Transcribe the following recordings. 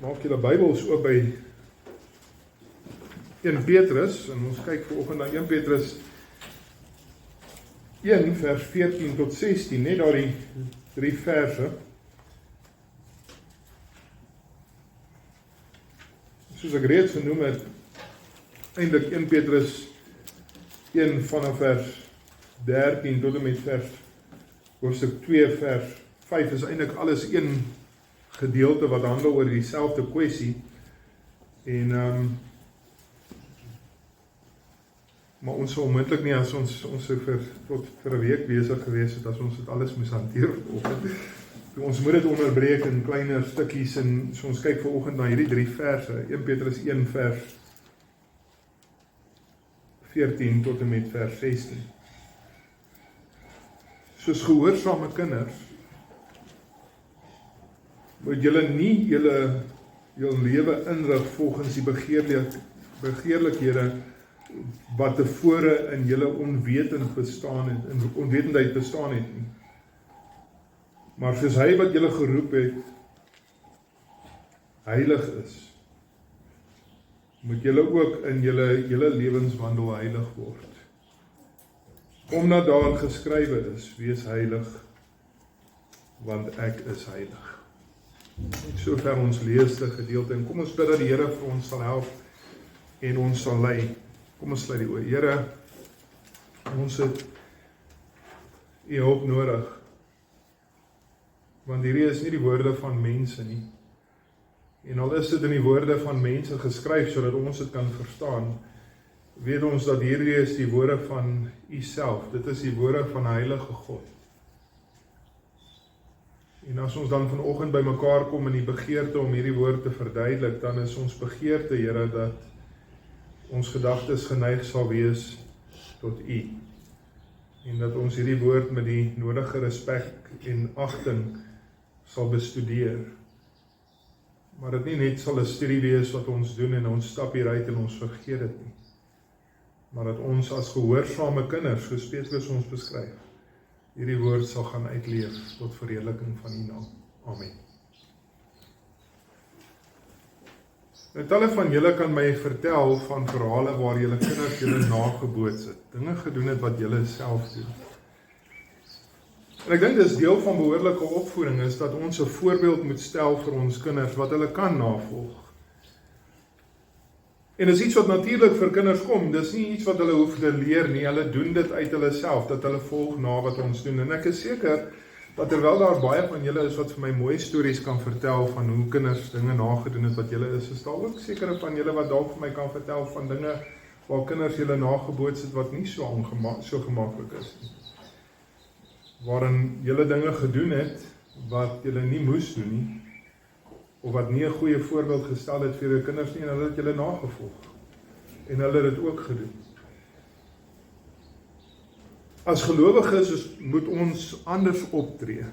Maak julle Bybels oop by 1 Petrus, en ons kyk vanoggend na 1 Petrus 1 vers 14 tot 16, net daar die 3 verse. Soos ek reeds genoem het, eintlik 1 Petrus 1 vanaf vers 13 tot en met vers hoofstuk 2 vers 5 is eintlik alles een gedeelte wat handel oor dieselfde kwessie. En maar ons sou onmiddellik nie as ons vir 'n week besig gewees het as ons dit alles moes hanteer vanoggend. Ons moet dit onderbreek in kleiner stukkies en so ons kyk vanoggend na hierdie 3 verse, 1 Petrus 1 vers 14 tot en met vers 16. Soos gehoorsame kinders, moet julle nie julle lewe inrig volgens die begeerlikhede wat tevore in julle onwetendheid bestaan het nie. Maar soos hy wat julle geroep het, heilig is, moet julle ook in julle lewenswandel heilig word. Omdat daar geskrywe is, wees heilig, want ek is heilig. Sover ons lees die gedeelte, en kom ons bid dat die Here vir ons sal help en ons sal lei. Kom ons sluit die oë. Here, ons het U hulp nodig, want hierdie is nie die woorde van mense nie. En al is dit in die woorde van mense geskryf sodat ons dit kan verstaan, weet ons dat hierdie is die woorde van U self. Dit is die woorde van 'n heilige God. En as ons dan vanoggend by mekaar kom in die begeerte om hierdie woord te verduidelik, dan is ons begeerte, Here, dat ons gedagtes geneig sal wees tot U. En dat ons hierdie woord met die nodige respek en agting sal bestudeer. Maar dit nie net sal 'n studie wees wat ons doen en ons stap hieruit en ons vergeet dit nie. Maar dat ons as gehoorsame kinders, soos Petrus ons beskryf, hierdie woord sal gaan uitleef tot verheerliking van U naam. Amen. Nou, talle van julle kan my vertel van verhale waar julle kinders julle nageboots het, dinge gedoen het wat julle self doen. En ek dink dis deel van behoorlike opvoeding is dat ons 'n voorbeeld moet stel vir ons kinders wat hulle kan navolg. En dis iets wat natuurlik vir kinders kom, dis nie iets wat hulle hoef te leer nie, hulle doen dit uit hulle self, dat hulle volg na wat ons doen. En ek is seker dat terwyl daar baie van julle is wat vir my mooi stories kan vertel van hoe kinders dinge nagedoen het wat julle is daar ook sekere van julle wat dalk vir my kan vertel van dinge waar kinders julle nageboots het wat nie so gemaklik is nie. Waarin julle dinge gedoen het wat julle nie moes doen nie, of wat nie 'n goeie voorbeeld gestel het vir julle kinders nie, en hulle het julle nagevolg. En hulle het dit ook gedoen. As gelowiges moet ons anders optree.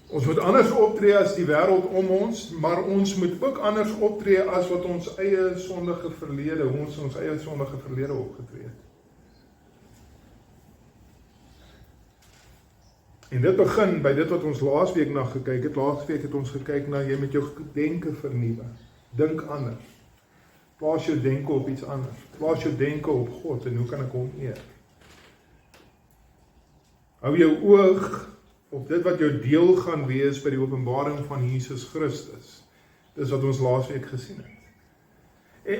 Ons moet anders optree as die wêreld om ons, maar ons moet ook anders optree as wat ons eie sondige verlede, hoe ons eie sondige verlede opgetree het. En dit begin by dit wat ons laasweek na gekyk het. Laasweek het ons gekyk na jy met jou denke vernuwe. Dink anders. Plaas jou denke op iets anders. Plaas jou denke op God en hoe kan ek hom eer? Hou jou oog op dit wat jou deel gaan wees by die openbaring van Jesus Christus. Dis wat ons laasweek gesien het.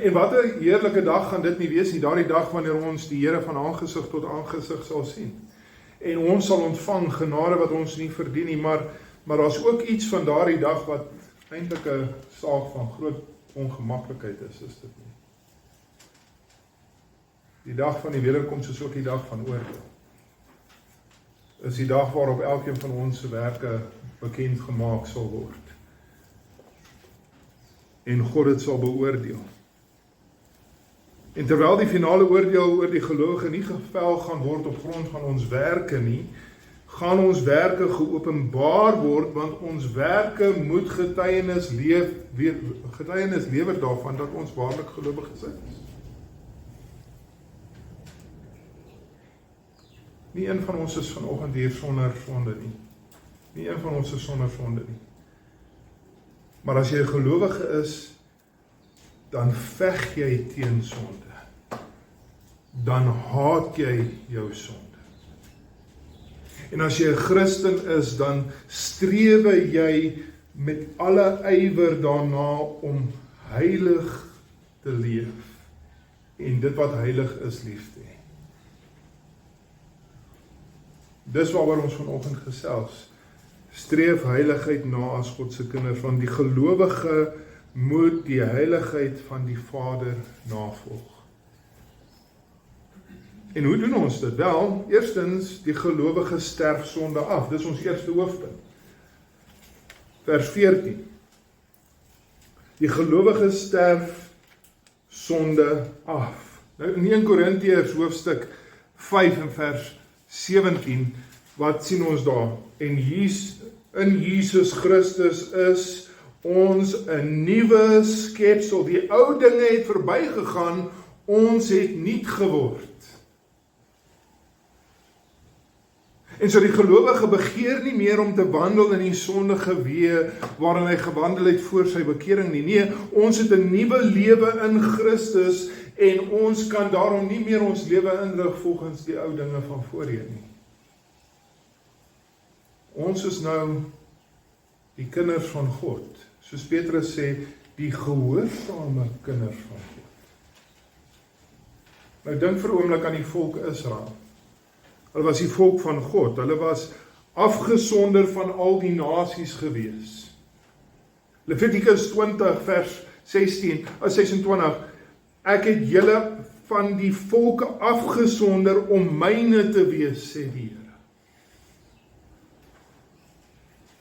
En wat 'n heerlike dag gaan dit nie wees nie, daardie dag wanneer ons die Here van aangesig tot aangesig sal sien. En ons sal ontvang genade wat ons nie verdien nie, maar daar's ook iets van daardie dag wat eintlik 'n saak van groot ongemaklikheid is dit nie. Die dag van die wederkoms is ook die dag van oordeel. Is die dag waarop elkeen van ons se werke bekend gemaak sal word. En God dit sal beoordeel. En terwyl die finale oordeel oor die gelowige nie gevel gaan word op grond van ons werke nie, gaan ons werke geopenbaar word, want ons werke moet getuienis lewer daarvan dat ons waarlik gelowiges is. Nie een van ons is vanoggend hier sonder sonde nie. Nie een van ons is sonder sonde nie. Maar as jy 'n gelowige is, dan veg jy teen sonde. Dan haat jy jou sonde. En as jy 'n Christen is, dan strewe jy met alle ywer daarna om heilig te leef. En dit wat heilig is, lief te hê. Dis waaroor ons vanoggend gesels. Streef heiligheid na as God se kinders, want die gelowige moet die heiligheid van die Vader navolg. En hoe doen ons dit? Wel, eerstens, die gelowige sterf sonde af. Dis ons eerste hoofpunt. Vers 14. Die gelowige sterf sonde af. Nou in 1 Korintiërs hoofstuk 5 en vers 17, wat sien ons daar? En in Jesus Christus is ons 'n nuwe skepsel. Die ou dinge het verbygegaan, ons het nuut geword. En so die gelowige begeer nie meer om te wandel in die sondige weë waarin hy gewandel het voor sy bekering nie. Nee, ons het 'n nuwe lewe in Christus en ons kan daarom nie meer ons lewe inrig volgens die ou dinge van voorheen nie. Ons is nou die kinders van God. Soos Petrus sê, die gehoorsame kinders van God. Nou dink vir 'n oomblik aan die volk Israel. Hulle was die volk van God. Hulle was afgesonder van al die nasies gewees. Levitikus 20 vers 26. Ek het julle van die volke afgesonder om myne te wees, sê die Here.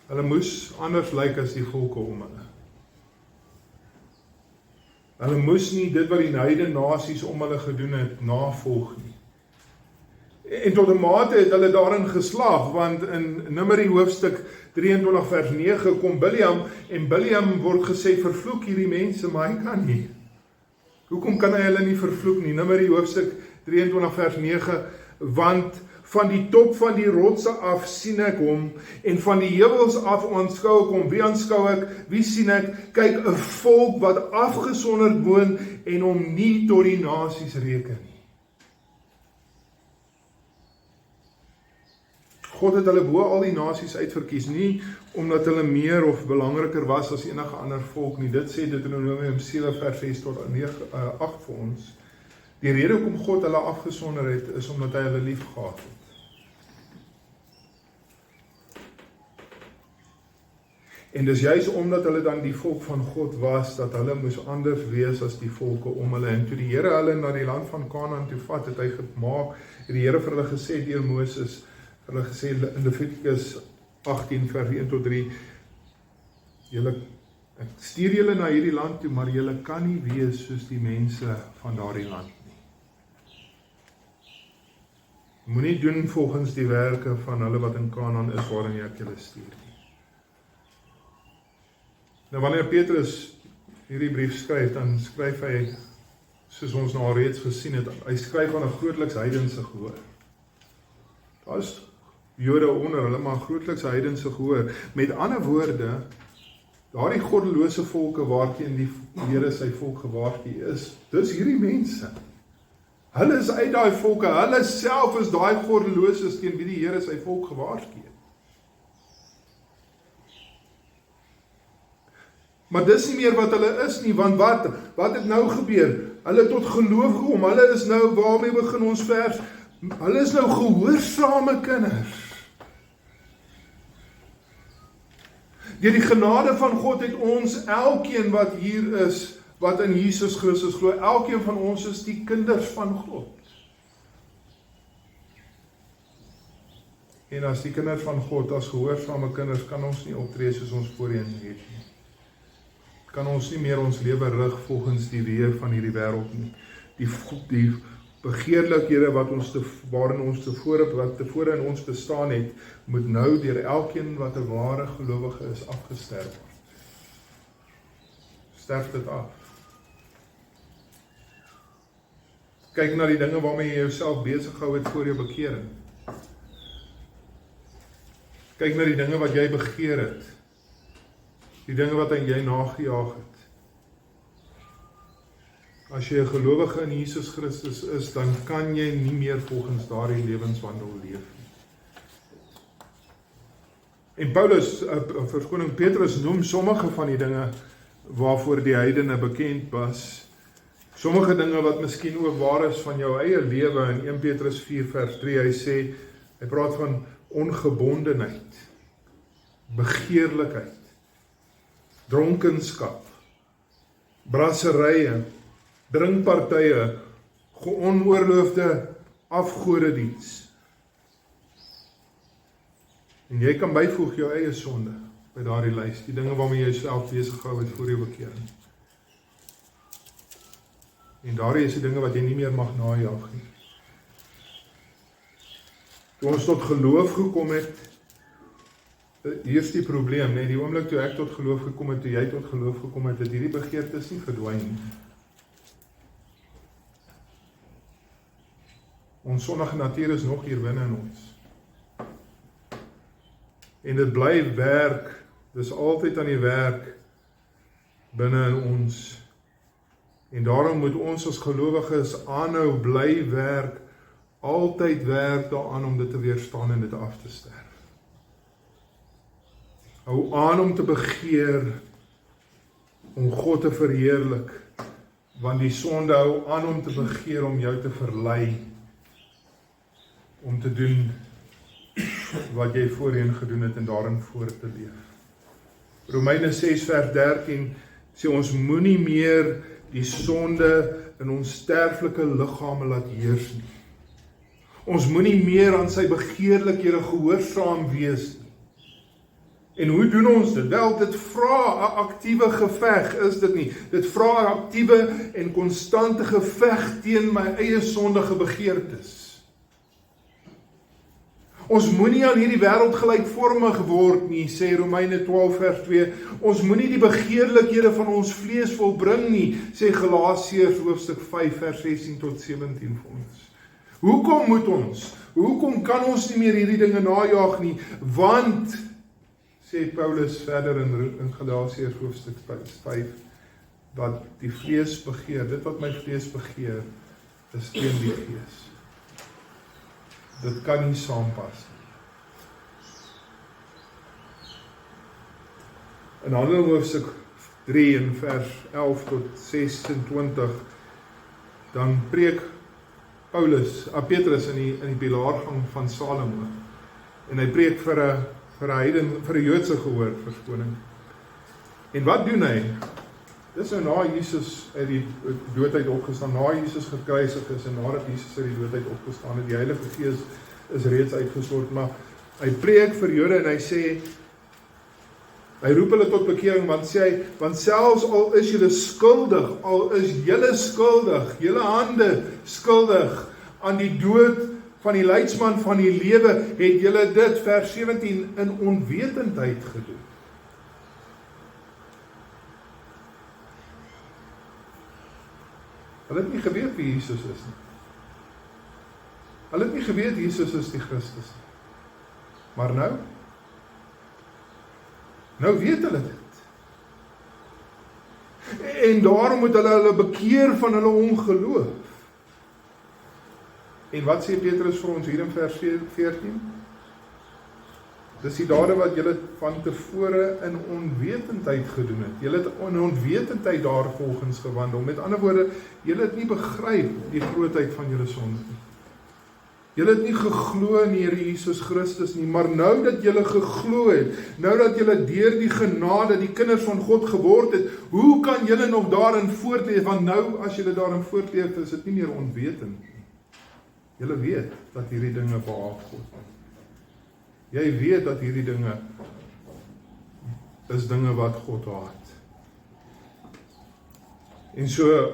Hulle moes anders lyk as die volke om hulle. Hulle moes nie dit wat die heidene nasies om hulle gedoen het, navolg nie. En tot 'n mate het hulle daarin geslaag, want in Numeri hoofstuk 23 vers 9 kom Bileam, en Bileam word gesê, vervloek hierdie mense, maar hy kan nie. Hoekom kan hy hulle nie vervloek nie? Numeri hoofstuk 23 vers 9, want van die top van die rotse af sien ek hom, en van die heuwels af aanskou ek hom. Wie aanskou ek? Wie sien ek? Kyk, 'n volk wat afgesonderd woon en hom nie tot die nasies reken nie. God het hulle bo al die nasies uitverkies, nie omdat hulle meer of belangriker was as enige ander volk nie. Dit sê Deuteronomium 7 vers 6 tot 8 vir ons. Die rede hoekom God hulle afgesonder het, is omdat hy hulle lief gehad het. En dis juist omdat hulle dan die volk van God was, dat hulle moes anders wees as die volke om hulle. En toe die Here hulle na die land van Kanaan toe vat, het hy gemaak, het die Here vir hulle gesê deur Moses, hulle gesê in Levitikus 18 vers 1 tot 3, ek stuur julle na hierdie land toe, maar julle kan nie wees soos die mense van daardie land nie. Moenie doen volgens die werke van hulle wat in Kanaan is, waarin ek julle stuur nie. Nou wanneer Petrus hierdie brief skryf, dan skryf hy, soos ons nou al reeds gesien het, hy skryf aan 'n grootliks heidense gehoor. Daar is Jode onder hulle, maar grootliks heidense gehoor. Met ander woorde, daardie goddelose volke waarteen die Here sy volk gewaarsku is, dis hierdie mense. Hulle is uit daai volke, hulle self is daai goddeloses teen wie die Here sy volk gewaarsku het. Maar dis nie meer wat hulle is nie, want wat het nou gebeur? Hulle het tot geloof gekom, hulle is nou, waarmee begin ons vers? Hulle is nou gehoorsame kinders. Deur die genade van God het ons, elkeen wat hier is, wat in Jesus Christus glo, elkeen van ons is die kinders van God. En as die kinders van God, as gehoorsame kinders, kan ons nie optree soos ons voorheen het nie. Kan ons nie meer ons lewe rig volgens die weë van hierdie wêreld nie. Die begeerlikhede waarin ons tevore in ons bestaan het, moet nou deur elkeen wat 'n ware gelowige is afgesterf word. Sterf dit af. Kyk na die dinge waarmee jy jouself besig gehou het voor jou bekering. Kyk na die dinge wat jy begeer het. Die dinge wat aan jy nagejaag het. As jy 'n gelowige in Jesus Christus is, dan kan jy nie meer volgens daardie lewenswandel leef nie. En Petrus noem sommige van die dinge waarvoor die heidene bekend was. Sommige dinge wat miskien ook waar is van jou eie lewe in 1 Petrus 4 vers 3, hy praat van ongebondenheid, begeerlikheid, dronkenskap, brasserye, drinkpartye, onoorloofde afgodediens. En jy kan byvoeg jou eie sonde by daardie lys, die dinge waarmee jy jouself besig gehou het voor jou bekering. En daardie is die dinge wat jy nie meer mag najag nie. Toe ons tot geloof gekom het, hier is die probleem, nee, die oomblik toe ek tot geloof gekom het, toe jy tot geloof gekom het, het hierdie begeertes nie verdwyn nie. Ons sondige natuur is nog hier binne in ons. En dit bly werk, dis altyd aan die werk binne in ons. En daarom moet ons as gelowiges aanhou bly werk, altyd werk daaraan om dit te weerstaan en dit af te sterf. Hou aan om te begeer, om God te verheerlik, want die sonde hou aan om te begeer om jou te verlei, om te doen wat jy voorheen gedoen het en daarin voort te leef. Romeine 6 vers 13 sê ons moenie meer die sonde in ons sterflike liggame laat heers nie. Ons moenie meer aan sy begeerlikhede gehoorsaam wees nie. En hoe doen ons dit? Wel, dit vra 'n aktiewe geveg, is dit nie? Dit vra 'n aktiewe en konstante geveg teen my eie sondige begeertes. Ons moenie aan hierdie wêreld gelykvormig word nie, sê Romeine 12 vers 2. Ons moenie die begeerlikhede van ons vlees volbring nie, sê Galasiërs hoofstuk 5 vers 16 tot 17 vir ons. Hoekom moet ons? Hoekom kan ons nie meer hierdie dinge najag nie? Want, sê Paulus verder in Galasiërs hoofstuk 5, dat die vlees begeer, dit wat my vlees begeer, is teen die gees. Dit kan nie saampas nie. In Handelinge hoofstuk 3 en vers 11 tot 26, dan preek Petrus in die pilaargang van Salomo. En hy preek vir 'n Joodse gehoor, verskoning. En wat doen hy? Dis nou na Jesus uit die dood uit opgestaan, na Jesus gekruisig is en nadat Jesus uit die dood uit opgestaan het, die Heilige Gees is reeds uitgestort, maar hy preek vir Jode en hy sê, hy roep hulle tot bekering, want selfs al is julle skuldig, al is julle skuldig, julle hande skuldig aan die dood van die leidsman van die lewe, het julle dit, vers 17, in onwetendheid gedoen. Hulle het nie geweet wie Jesus is nie. Hulle het nie geweet Jesus is die Christus nie. Maar nou weet hulle dit. En daarom moet hulle bekeer van hulle ongeloof. En wat sê Petrus vir ons hier in vers 14? Dis die dade wat julle van tevore in onwetendheid gedoen het. Julle het in onwetendheid daarvolgens gewandel. Met ander woorde, julle het nie begryp die grootheid van julle sonde nie. Julle het nie geglo in die Here Jesus Christus nie, maar nou dat julle geglo het, nou dat julle deur die genade die kinders van God geword het, hoe kan julle nog daarin voortleef? Want nou as julle daarin voortleef, is dit nie meer onwetend nie. Julle weet dat hierdie dinge behaag God. Jy weet dat hierdie dinge is dinge wat God haat. En so,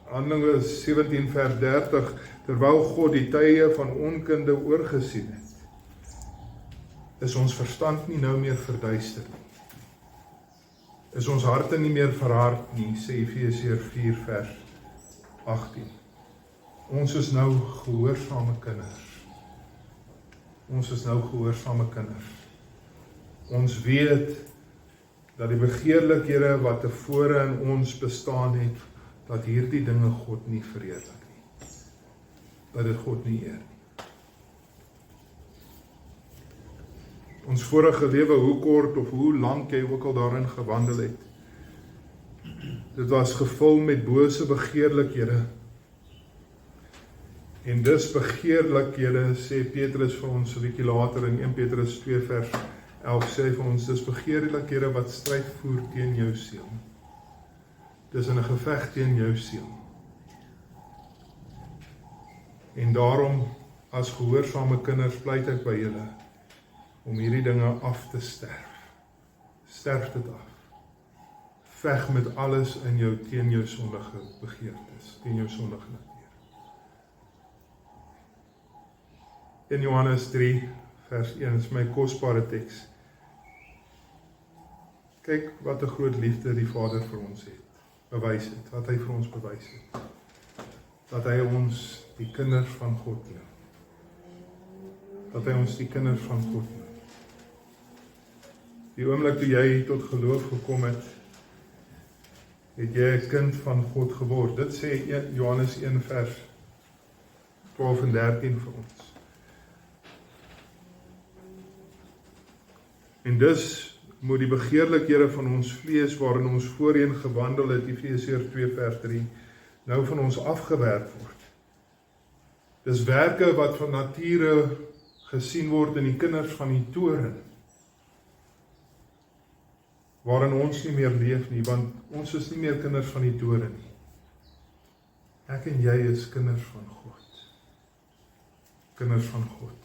Handelinge 17 vers 30, terwyl God die tye van onkunde oorgesien het, is ons verstand nie nou meer verduister nie. Is ons harte nie meer verhard nie, sê Efesiërs 4 vers 18. Ons is nou gehoorsame kinders. Ons is nou gehoorsame kinders. Ons weet dat die begeerlikhede wat tevore in ons bestaan het, dat hierdie dinge God nie verheerlik nie. Dat dit God nie eer nie. Ons vorige lewe, hoe kort of hoe lank jy ook al daarin gewandel het, dit was gevul met bose begeerlikhede. En dis begeerlikhede, sê Petrus vir ons 'n bietjie later in 1 Petrus 2 vers 11 sê vir ons, dis begeerlikhede wat stryd voer teen jou siel. Dis in 'n geveg teen jou siel. En daarom, as gehoorsame kinders, pleit ek by julle, om hierdie dinge af te sterf. Sterf dit af. Veg met alles in jou teen jou sondige begeertes, teen jou sondige natuur. In Johannes 3 vers 1 is my kosbare teks. Kyk wat 'n groot liefde die Vader vir ons het, bewys het, wat hy vir ons bewys het. Dat hy ons die kinders van God noem. Dat hy ons die kinders van God noem. Die oomblik toe jy tot geloof gekom het, het jy 'n kind van God geword. Dit sê Johannes 1 vers 12 en 13 vir ons. En dus moet die begeerlikhede van ons vlees, waarin ons voorheen gewandel het, Efesiërs 2 vers 3, nou van ons afgewerk word. Dis werke wat van nature gesien word in die kinders van die toren, waarin ons nie meer leef nie, want ons is nie meer kinders van die toren nie. Ek en jy is kinders van God. Kinders van God.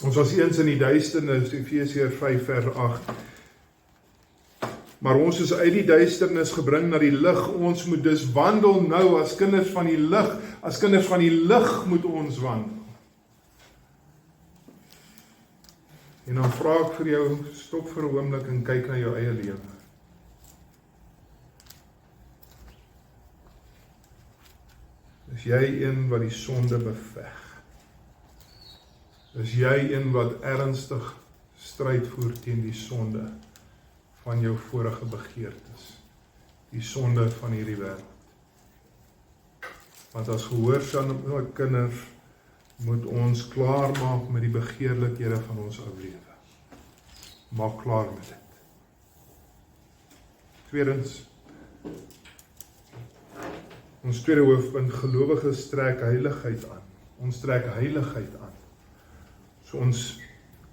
Ons was eens in die duisternis, Efesiërs 5 vers 8. Maar ons is uit die duisternis gebring na die lig. Ons moet dus wandel nou as kinders van die lig. As kinders van die lig moet ons wandel. En dan vra ek vir jou, stop vir 'n oomblik en kyk na jou eie lewe. Is jy een wat die sonde beveg? Is jy een wat ernstig stryd voer teen die sonde van jou vorige begeertes, die sonde van hierdie wêreld? Want as gehoorsame kinders moet ons klaar maak met die begeerlikhede van ons ou lewe. Maak klaar met dit. Tweedens, ons tweede hoofpunt, gelowiges trek heiligheid aan. Ons trek heiligheid aan. So ons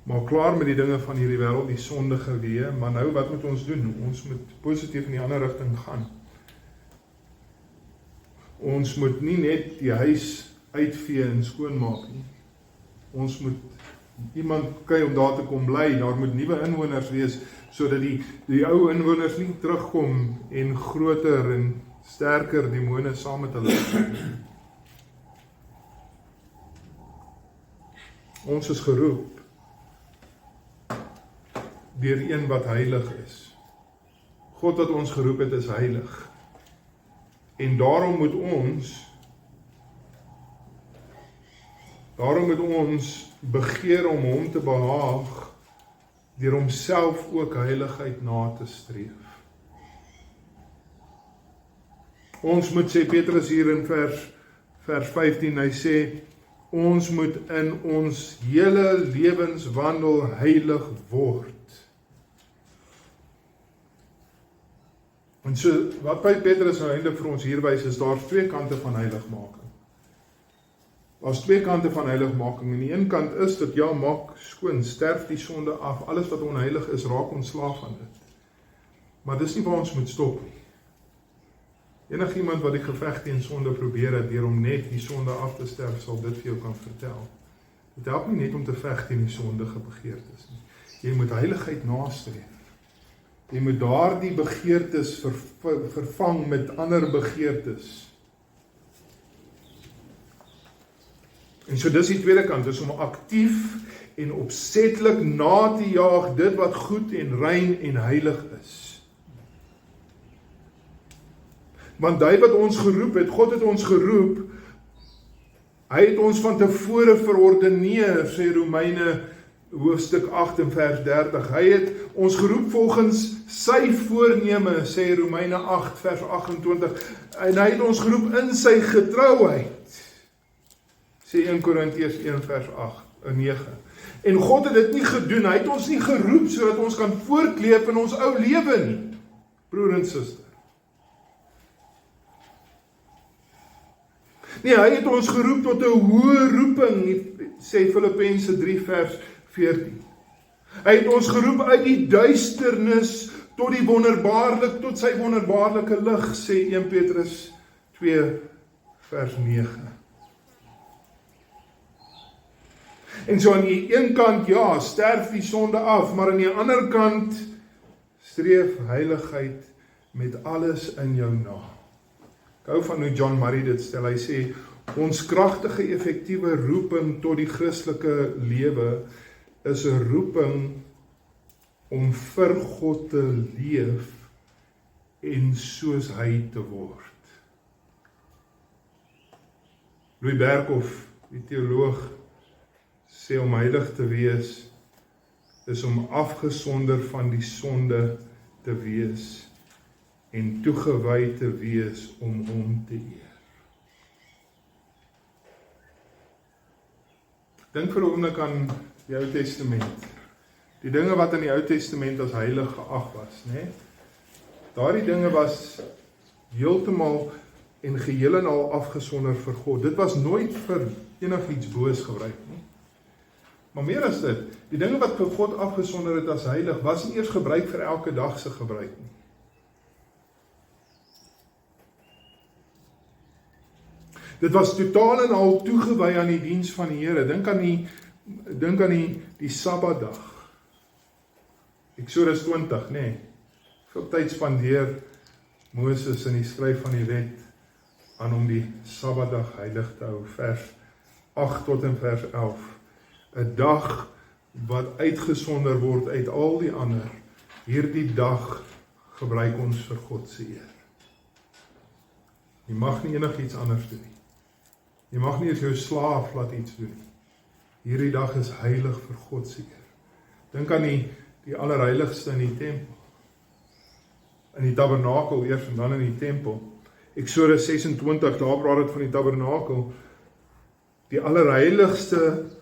maak klaar met die dinge van hierdie wêreld, die sondige weë, maar nou wat moet ons doen? Ons moet positief in die ander rigting gaan. Ons moet nie net die huis uitvee en skoonmaak nie. Ons moet iemand kry om daar te kom bly, daar moet nuwe inwoners wees, sodat die ou inwoners nie terugkom en groter en sterker demone saam met hulle. Ons is geroep deur een wat heilig is. God wat ons geroep het is heilig. En daarom moet ons begeer om hom te behaag, deur homself ook heiligheid na te streef. Ons moet, sê Petrus hier in vers 15, hy sê, ons moet in ons hele lewenswandel heilig word. En so, wat by Petrus nou eintlik vir ons hier wys, is daar twee kante van heiligmaking. Daar's twee kante van heiligmaking. En die een kant is dat ja, maak skoon, sterf die sonde af. Alles wat onheilig is, raak ontslaaf van dit. Maar dis nie waar ons moet stop nie. Enigiemand wat die geveg teen sonde probeer het, deur om net die sonde af te sterf, sal dit vir jou kan vertel. Dit help nie net om te veg teen die sondige begeertes nie. Jy moet heiligheid nastreef. Jy moet daardie begeertes vervang met ander begeertes. En so dis die tweede kant, is om aktief en opsetlik na te jaag dit wat goed en rein en heilig is. Want hy wat ons geroep het, God het ons geroep, hy het ons van tevore verordeneer, sê Romeine hoofstuk 8 en vers 30. Hy het ons geroep volgens sy voorneme, sê Romeine 8 vers 28, en hy het ons geroep in sy getrouheid, sê 1 Korintiërs 1 vers 9. En God het dit nie gedoen, hy het ons nie geroep sodat ons kan voortleef in ons ou lewe nie, broer en suster. Nee, hy het ons geroep tot 'n hoë roeping, sê Filippense 3 vers 14. Hy het ons geroep uit die duisternis tot sy wonderbaarlike lig, sê 1 Petrus 2 vers 9. En so aan die een kant, ja, sterf die sonde af, maar aan die ander kant streef heiligheid met alles in jou na. Ek hou van hoe John Murray dit stel, hy sê, ons kragtige, effektiewe roeping tot die Christelike lewe is 'n roeping om vir God te leef en soos hy te word. Louis Berkhoff, die teoloog, sê om heilig te wees is om afgesonder van die sonde te wees en toegewy te wees om hom te eer. Dink vir 'n oomblik aan die Ou Testament. Die dinge wat in die Ou Testament as heilig geag was, né? Daardie dinge was heeltemal en geheel en al afgesonder vir God. Dit was nooit vir enigiets boos gebruik nie. Maar meer as dit, die dinge wat vir God afgesonder het as heilig, was nie eers gebruik vir elke dag se gebruik nie. Dit was totaal en al toegewy aan die diens van die Here. Dink aan die Sabbatdag. Eksodus 20, nê. Veel tyd spandeer Moses in die skryf van die wet aan om die Sabbatdag heilig te hou. Vers 8 tot en vers 11. 'n dag wat uitgesonder word uit al die ander. Hierdie dag gebruik ons vir God se eer. Jy mag nie enigiets anders doen nie. Jy mag nie as jou slaaf laat iets doen nie. Hierdie dag is heilig vir God se eer. Dink aan die allerheiligste in die tempel. In die tabernakel eers en dan in die tempel. Eksodus 26, daar praat dit van die tabernakel. Die allerheiligste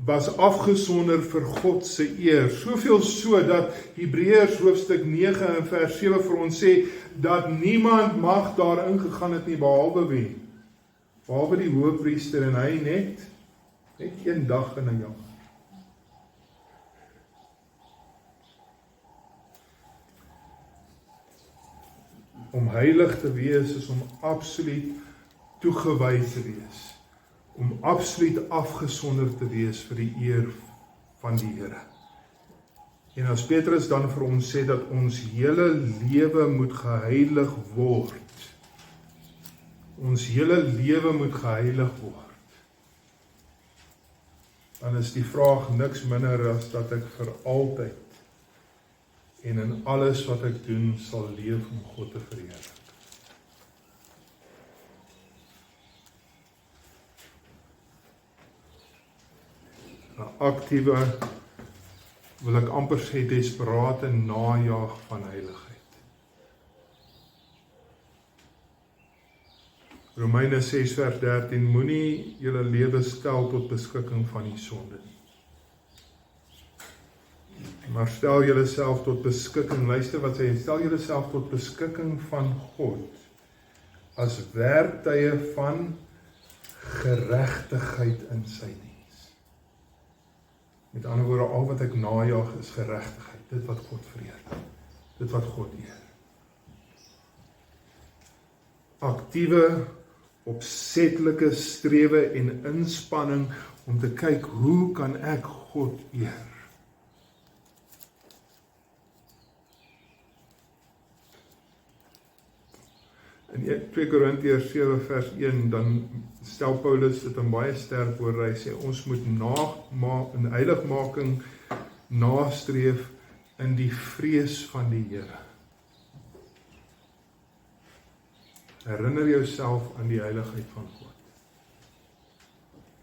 was afgesonder vir God se eer. Soveel so dat Hebreërs hoofstuk 9 en vers 7 vir ons sê dat niemand mag daar ingegaan het nie behalwe wie? Behalwe die hoëpriester en hy net een dag in 'n jaar. Om heilig te wees is om absoluut toegewy te wees. Om absoluut afgesonder te wees vir die eer van die Here. En as Petrus dan vir ons sê dat ons hele lewe moet geheilig word. Ons hele lewe moet geheilig word. Dan is die vraag niks minder as dat ek vir altyd en in alles wat ek doen sal leef om God te verheerlik. 'n aktiewe, wil ek amper sê, desperate najaag van heiligheid. Romeine 6 vers 13, moenie julle lewe stel tot beskikking van die sonde nie. Maar stel julle self tot beskikking, luister wat sê, stel julle self tot beskikking van God, as werktuie van geregtigheid in sy diens. Met ander woorde, al wat ek najaag is geregtigheid, dit wat God vereer, dit wat God eer. Aktiewe, opsetlike strewe en inspanning om te kyk, hoe kan ek God eer? In 2 Korintiërs 7 vers 1, dan stel Paulus dit in baie sterk woorde, hy sê, ons moet in heiligmaking nastreef in die vrees van die Here. Herinner jouself aan die heiligheid van God.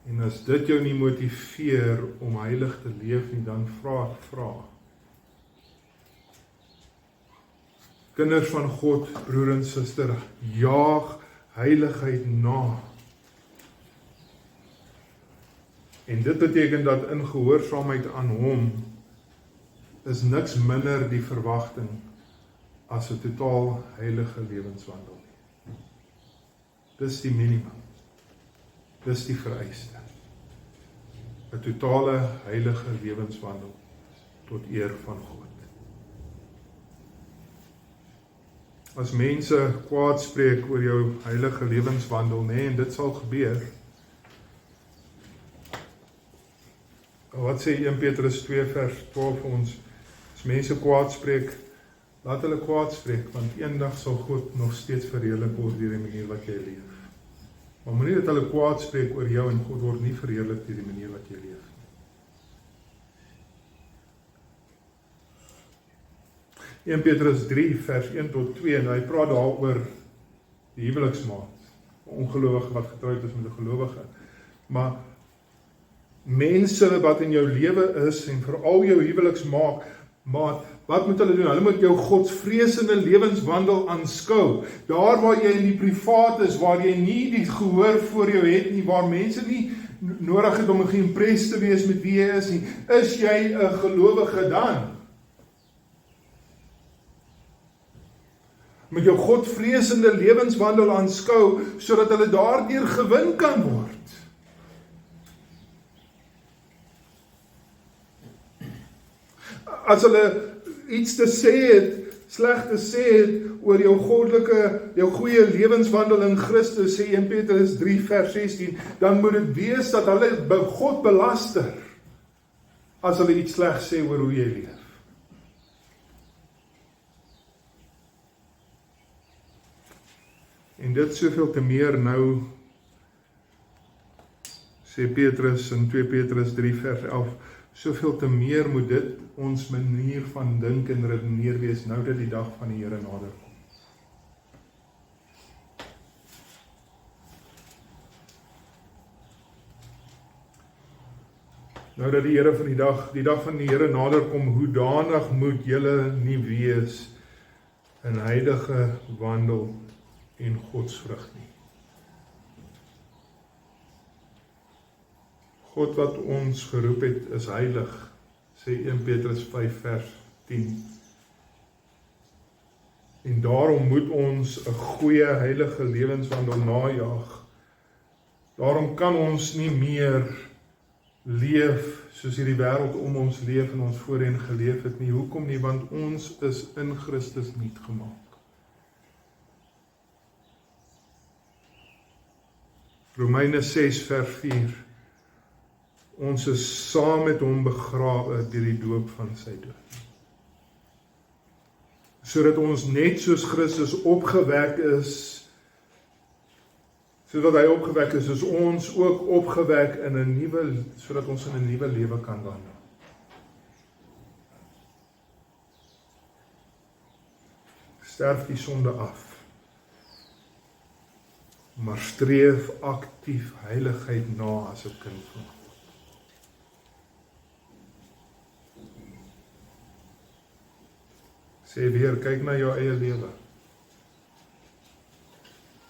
En as dit jou nie motiveer om heilig te leef nie, dan vra ek vrae. Kinders van God, broer en suster, jaag heiligheid na. En dit beteken dat in gehoorsaamheid aan hom is niks minder die verwagting as 'n totaal heilige lewenswandel. Dis die minimum. Dis die vereiste. 'n totale heilige lewenswandel tot eer van God. As mense kwaad spreek oor jou heilige lewenswandel, en dit sal gebeur. Wat sê 1 Petrus 2 vers 12 vir ons? As mense kwaad spreek, laat hulle kwaad spreek, want eendag sal God nog steeds verheerlik word deur die manier wat jy leef. Maar moenie dat hulle kwaad spreek oor jou en God word nie verheerlik deur die manier wat jy leef. 1 Petrus 3 vers 1 tot 2 en hy praat daaroor die huweliksmaat, 'n ongelowige wat getroud is met 'n gelowige. Maar mense wat in jou lewe is en veral jou huweliksmaat, wat moet hulle doen? Hulle moet jou godsvreesende lewenswandel aanskou. Daar waar jy in die privaat is, waar jy nie die gehoor voor jou het nie, waar mense nie nodig het om geïmpres te wees met wie jy is nie, is jy 'n gelowige dan? Met jou godvreesende lewenswandel aanskou, sodat hulle daardeur gewin kan word. As hulle iets te sê het, sleg te sê het oor jou goddelike, jou goeie lewenswandel in Christus, sê 1 Petrus 3 vers 16, dan moet dit wees dat hulle God belaster, as hulle iets sleg sê oor hoe jy leef. En dit soveel te meer nou, sê Petrus in 2 Petrus 3 vers 11, soveel te meer moet dit ons manier van dink en redeneer wees, nou dat die dag van die Here nader kom. Nou dat die Here van die dag van die Here nader kom, hoedanig moet julle nie wees in heilige wandel en godsvrug nie. God wat ons geroep het is heilig, sê 1 Petrus 5 vers 10. En daarom moet ons 'n goeie heilige lewenswandel najaag. Daarom kan ons nie meer leef soos hierdie wêreld om ons leef en ons voorheen geleef het nie. Hoekom nie? Want ons is in Christus nuut gemaak. Romeine 6 vers 4. Ons is saam met hom begrawe deur die doop van sy dood. Sodat ons net soos Christus opgewek is, sodat hy opgewek is ons ook opgewek in 'n nuwe, sodat ons in 'n nuwe lewe kan wandel. Sterf die sonde af. Maar streef aktief heiligheid na as 'n kind van God. Sê weer, kyk na jou eie lewe.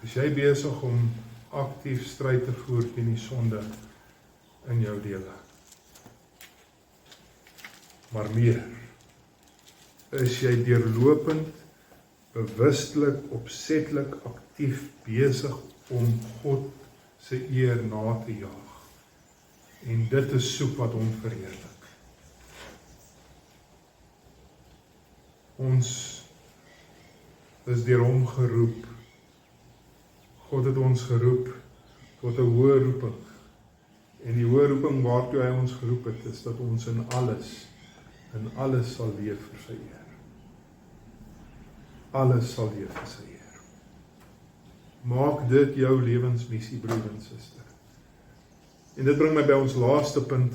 Is jy besig om aktief stryd te voer teen die sonde in jou lewe? Maar meer, is jy deurlopend, bewustelik, opsetlik, aktief besig om God se eer na te jaag. En dit is soek wat hom verheerlik. Ons is deur hom geroep. God het ons geroep tot 'n hoë roeping. En die hoë roeping waartoe hy ons geroep het, is dat ons in alles sal leef vir sy eer. Alles sal leef vir sy eer. Maak dit jou lewensmissie, broer en suster. En dit bring my by ons laaste punt.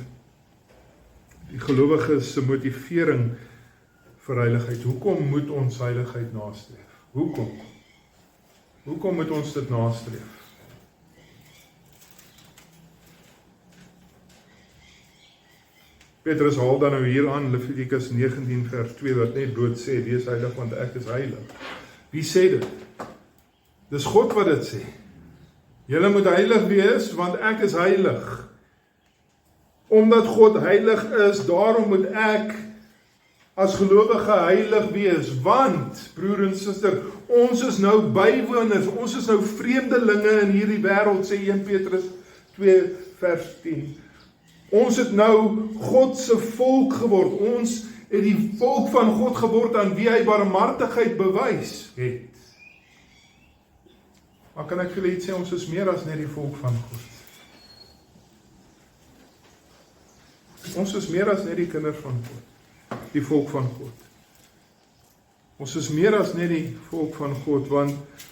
Die gelowiges se motivering vir heiligheid. Hoekom moet ons heiligheid nastreef? Hoekom moet ons dit nastreef? Petrus haal dan nou hier aan Levitikus 19 vers 2 wat net bloot sê, wees heilig want ek is heilig. Wie sê dit? Dis God wat dit sê. Julle moet heilig wees want ek is heilig. Omdat God heilig is, daarom moet ek as gelowige heilig wees, want, broer en suster, ons is nou bywoners, ons is nou vreemdelinge in hierdie wêreld, sê 1 Petrus 2 vers 10. Ons het nou God se volk geword, ons het die volk van God geword aan wie hy barmhartigheid bewys het. Maar kan ek vir julle iets sê, ons is meer as net die volk van God. Ons is meer as net die kinders van God, die volk van God. Ons is meer as net die volk van God, want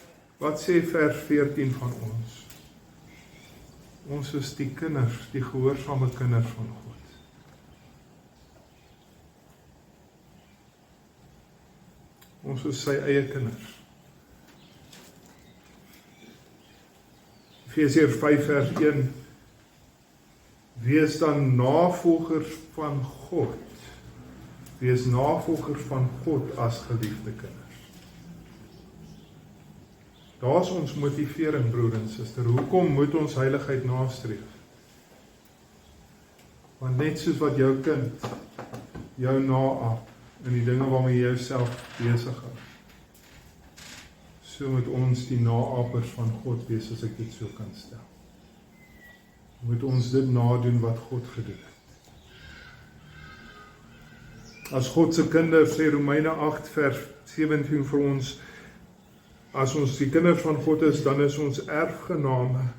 wat sê vers 14 van ons? Ons is die kinders, die gehoorsame kinders van God. Ons is sy eie kinders. Efesiërs 5 vers 1, wees dan navolgers van God. Wees navolgers van God as geliefde kinders. Daar is ons motivering, broer en suster. Hoekom moet ons heiligheid nastreef? Want net soos wat jou kind jou naap in die dinge waarmee jy jouself besig hou, so moet ons die naapers van God wees, as ek dit so kan stel. Moet ons dit nadoen wat God gedoen het. As God se kinders, sê Romeine 8 vers 17 vir ons, as ons die kinders van God is, dan is ons erfgename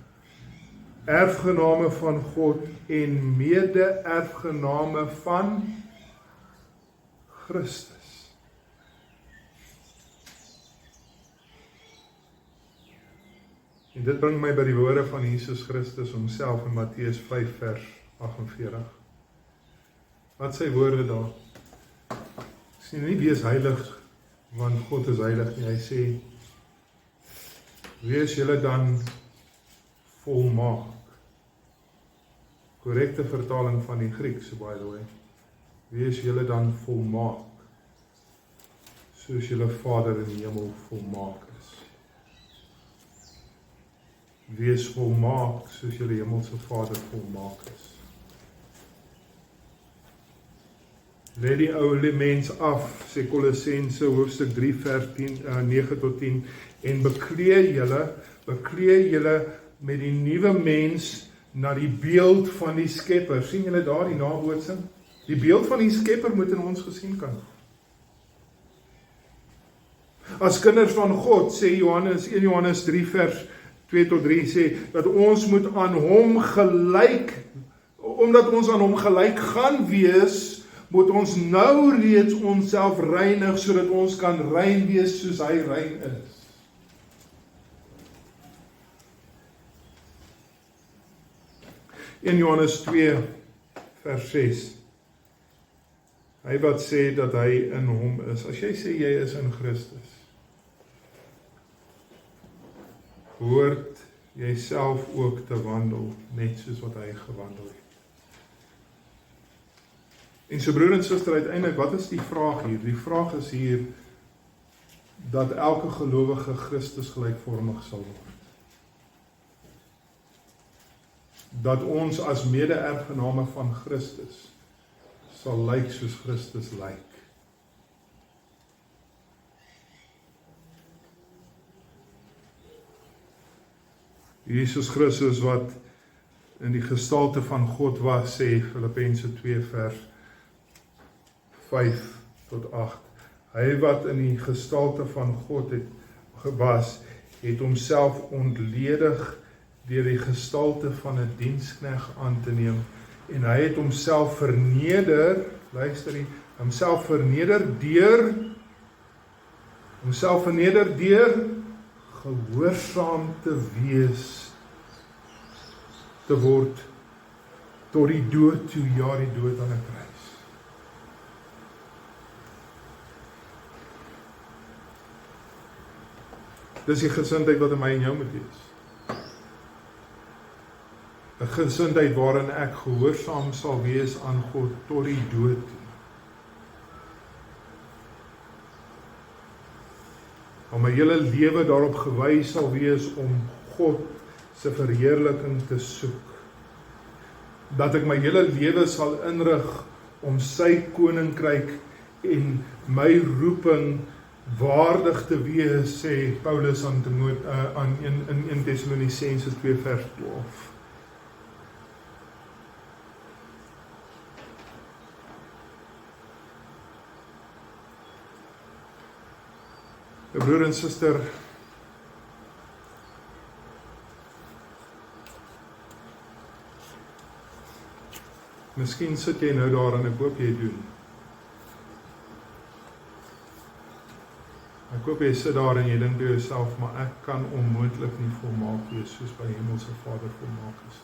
van God en mede-erfgename van Christus. En dit bring my by die woorde van Jesus Christus homself in Matteus 5 vers 48. Wat sy woorde daar? Sê nie wees heilig, want God is heilig nie. Hy sê, wees julle dan volmaak. Korrekte vertaling van die Grieks, by the way. Wees julle dan volmaak, soos julle Vader in die hemel volmaak is. Wees volmaak, soos julle hemelse Vader volmaak is. Let die oude mens af, sê Kolossense hoofstuk 3 vers 9 tot 10, en beklee julle met die nuwe mens na die beeld van die Skepper. Sien julle daar die nabootsing? Die beeld van die Skepper moet in ons gesien kan. As kinders van God, sê 1 Johannes 3 vers 2 tot 3 sê, dat ons moet aan hom gelyk, omdat ons aan hom gelyk gaan wees, moet ons nou reeds onsself reinig, sodat ons kan rein wees soos hy rein is. In Johannes 2 vers 6, hy wat sê dat hy in hom is, as jy sê jy is in Christus, hoort jy self ook te wandel, net soos wat hy gewandel het. En so broer en suster, uiteindelik, wat is die vraag hier? Die vraag is hier, dat elke gelowige Christus gelijkvormig sal word. Dat ons as mede-erfgename van Christus sal lyk soos Christus lyk. Jesus Christus wat in die gestalte van God was, sê Filippense 2 vers 5 tot 8. Hy wat in die gestalte van God was, het homself ontledig deur die gestalte van 'n diensknegt aan te neem, en hy het homself verneder, luister hier, homself verneder deur gehoorsaam te wees, te word tot die dood toe, ja, die dood aan 'n kruis. Dis die gesindheid wat in my en jou moet wees. 'n gesindheid waarin ek gehoorsaam sal wees aan God tot die dood toe. Waar my hele lewe daarop gewys sal wees om God se verheerliking te soek. Dat ek my hele lewe sal inrig om sy koninkryk en my roeping waardig te wees, sê Paulus aan in 1 Tessalonisense 2 vers 12. Broer en suster, miskien sit jy nou daar en ek hoop jy doen. Ek hoop jy sit daar en jy dink by jouself, maar ek kan onmoontlik nie volmaak wees soos by Hemelse Vader volmaak is.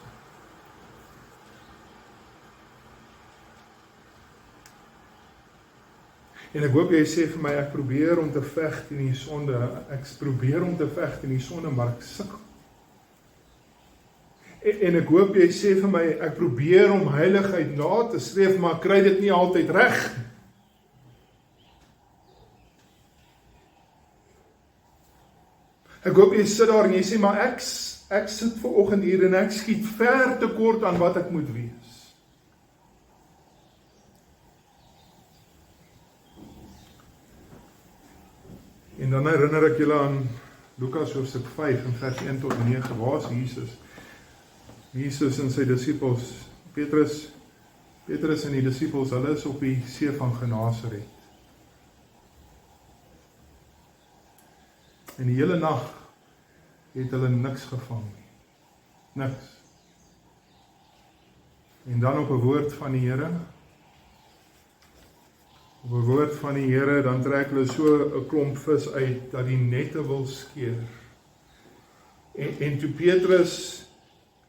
En ek hoop jy sê vir my, ek probeer om te veg teen die sonde, maar ek sukkel. En ek hoop jy sê vir my, ek probeer om heiligheid na te streef, maar ek kry dit nie altyd reg. Ek hoop jy sit daar en jy sê, maar ek sit vanoggend hier en ek skiet ver te kort aan wat ek moet wees. En dan herinner ek julle aan Lukas hoofstuk 5 en vers 1 tot 9, waar is Jesus? Jesus en sy disippels, Petrus en die disippels, hulle is op die see van Genasaret. En die hele nag het hulle niks gevang nie. Niks. En dan op 'n woord van die Here, dan trek hulle so 'n klomp vis uit, dat die nette wil skeur. En toe Petrus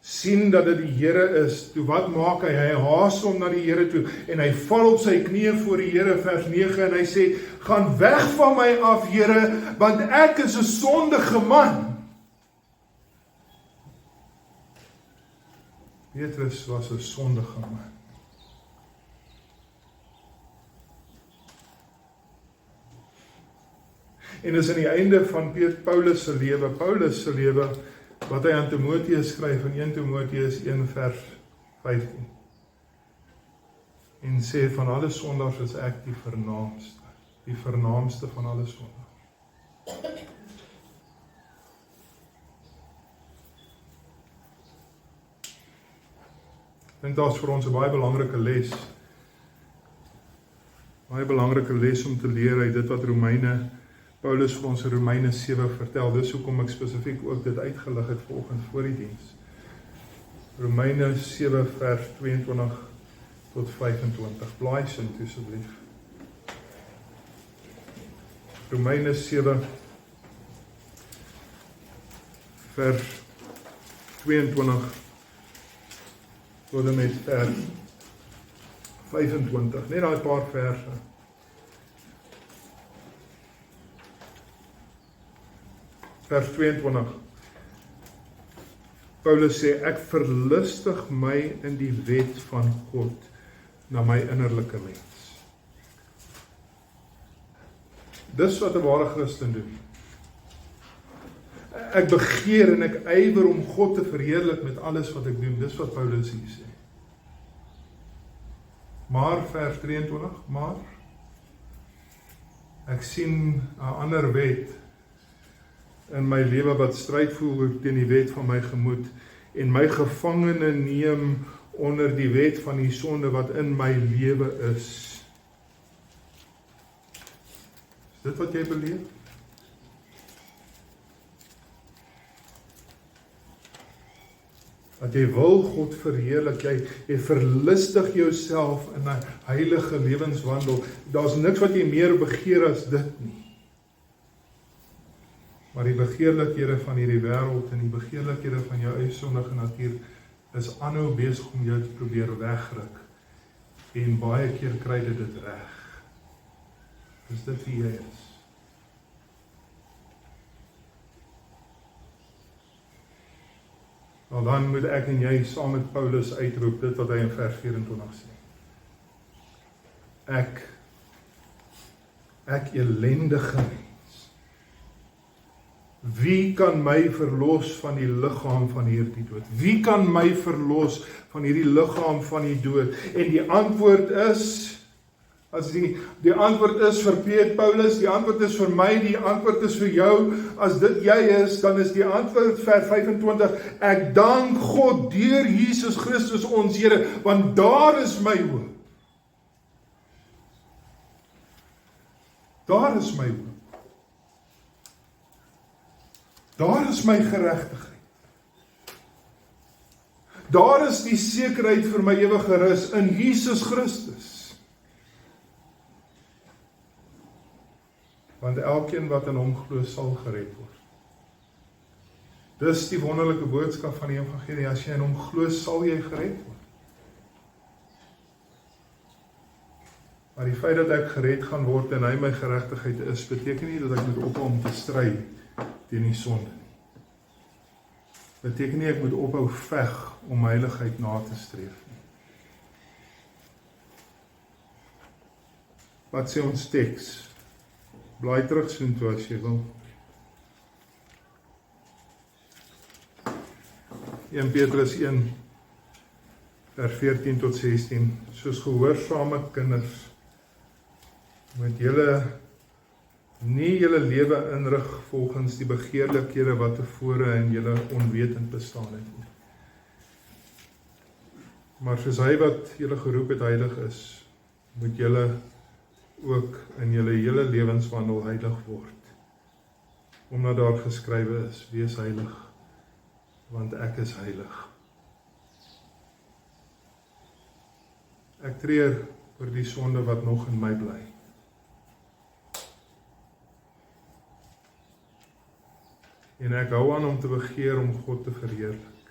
sien dat dit die Here is, toe wat maak hy? Hy haas hom na die Here toe, en hy val op sy knieë voor die Here, vers 9, en hy sê, gaan weg van my af, Here, want ek is 'n sondige man. Petrus was 'n sondige man. En dis aan die einde van Paulus se lewe, wat hy aan Timoteus skryf in 1 Timoteus 1 vers 15. En sê, van alle sondaars is ek die vernaamste van alle sondaars. Ek dink daar's vir ons 'n baie belangrike les om te leer uit dit wat Paulus vir ons in Romeine 7 vertel. Dis hoekom ek spesifiek ook dit uitgelig het vanoggend voor die diens. Romeine 7 vers 22 tot 25. Blaai sin toe asseblief. Romeine 7 vers 22 tot en met vers 25. Net daai paar verse. Vers 22. Paulus sê, ek verlustig my in die wet van God na my innerlike mens. Dis wat 'n ware Christen doen. Ek begeer en ek ywer om God te verheerlik met alles wat ek doen. Dis wat Paulus hier sê. Maar vers 23, maar ek sien 'n ander wet in my lewe wat stryd voer teen die wet van my gemoed en my gevangene neem onder die wet van die sonde wat in my lewe is. Is dit wat jy beleef? Dat jy wil God verheerlik, jy verlustig jouself in 'n heilige lewenswandel. Daar's niks wat jy meer begeer as dit nie. Maar die begeerlikhede van hierdie wêreld en die begeerlikhede van jou eie sondige natuur is aanhou besig om jou te probeer wegruk. En baie keer kry dit reg. Is dit wie jy is? Nou dan moet ek en jy saam met Paulus uitroep dit wat hy in vers 24 sê. Ek elendige mens. Wie kan my verlos van die liggaam van hierdie dood? Wie kan my verlos van hierdie liggaam van die dood? En die antwoord is, as die antwoord is vir Paulus, die antwoord is vir my, die antwoord is vir jou, as dit jy is, dan is die antwoord vers 25, ek dank God deur Jesus Christus ons Here, want daar is my hoop. Daar is my hoop. Daar is my geregtigheid. Daar is die sekerheid vir my ewige rus in Jesus Christus. Want elkeen wat in hom glo sal gered word. Dis die wonderlike boodskap van die evangelie, as jy in hom glo sal jy gered word. Maar die feit dat ek gered gaan word en hy my geregtigheid is, beteken nie dat ek moet ophou om te stry teen die sonde nie. Beteken nie ek moet ophou veg om heiligheid na te streef nie. Wat sê ons teks? Blaai terug soontoe as jy wil. 1 Petrus 1 vers 14 tot 16. Soos gehoorsame kinders moet julle nie julle lewe inrig volgens die begeerlikhede wat tevore in julle onwetend bestaan het nie. Maar soos hy wat julle geroep het heilig is, moet julle ook in julle hele lewenswandel heilig word. Omdat daar geskrywe is, wees heilig, want ek is heilig. Ek treur oor die sonde wat nog in my bly. En ek hou aan om te begeer om God te verheerlik.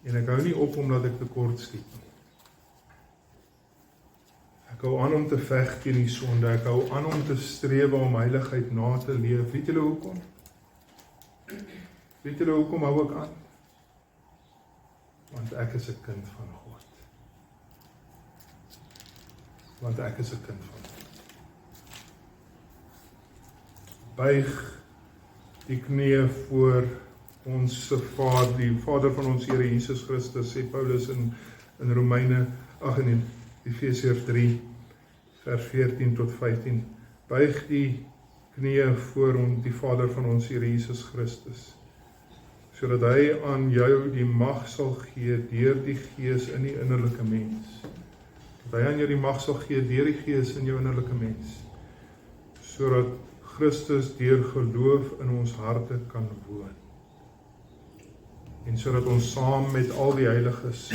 En ek hou nie op omdat ek tekort skiet nie. Ek hou aan om te veg teen die sonde. Ek hou aan om te streef om heiligheid na te leef. Weet julle hoekom? Weet julle hoekom hou ek aan? Want ek is 'n kind van God. Want ek is 'n kind van God. Buig die knieë voor ons Vader, die Vader van ons Here Jesus Christus, sê Paulus in Romeine, in Efesiërs 3, vers 14 tot 15. Buig die knieë voor die Vader van ons Here Jesus Christus, sodat hy aan jou die mag sal gee deur die Gees in die innerlike mens. Dat hy aan jou die mag sal gee deur die Gees in jou innerlike mens, sodat Christus deur geloof in ons harte kan woon. En sodat ons saam met al die heiliges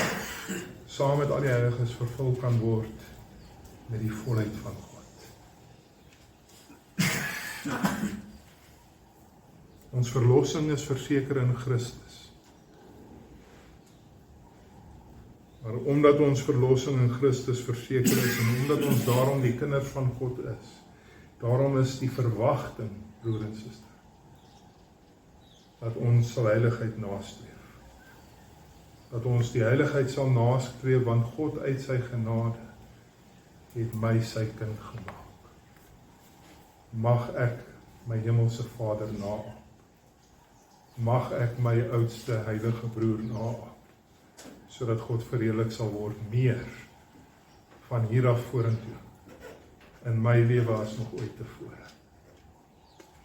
vervul kan word met die volheid van God. Ons verlossing is verseker in Christus. Maar omdat ons verlossing in Christus verseker is en omdat ons daarom die kinders van God is, daarom is die verwagting, broer en suster, dat ons sal heiligheid nastreef. Dat ons die heiligheid sal nastreef, want God uit sy genade het my sy kind gemaak. Mag ek my hemelse Vader naap. Mag ek my oudste heilige broer naap, sodat God verheerlik sal word meer van hier af vorentoe in my lewe as nog ooit tevore.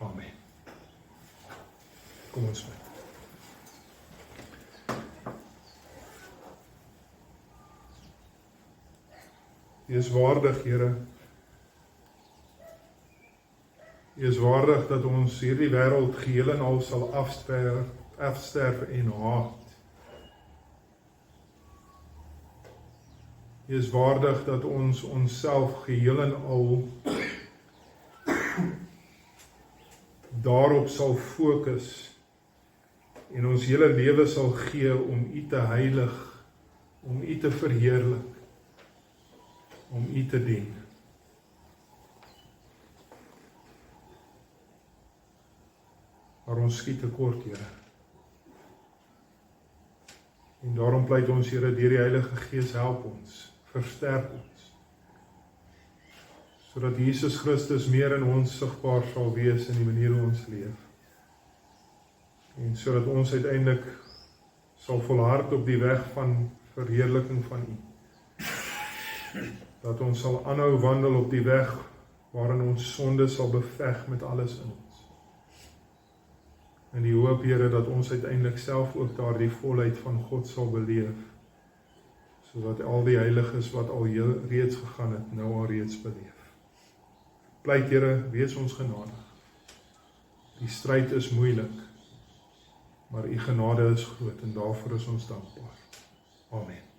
Amen. Kom ons bid. U is waardig, Here. U is waardig dat ons hierdie wêreld geheel en al sal afsterf en haat. U is waardig dat ons onsself geheel en al daarop sal fokus en ons hele lewe sal gee om U te heilig, om U te verheerlik, om U te dien. Maar ons skiet tekort, Here. En daarom pleit ons, Here, deur die Heilige Gees, help ons, versterk ons, sodat Jesus Christus meer in ons sigbaar sal wees in die manier hoe ons leef. En sodat ons uiteindelik sal volhard op die weg van verheerliking van U. Dat ons sal aanhou wandel op die weg waarin ons sonde sal beveg met alles in ons. En die hoop, Here, dat ons uiteindelik self ook daardie volheid van God sal beleef, sodat al die heiliges wat al reeds gegaan het, nou al reeds beleef. Pleit, Here, wees ons genadig. Die stryd is moeilik, maar U genade is groot en daarvoor is ons dankbaar. Amen.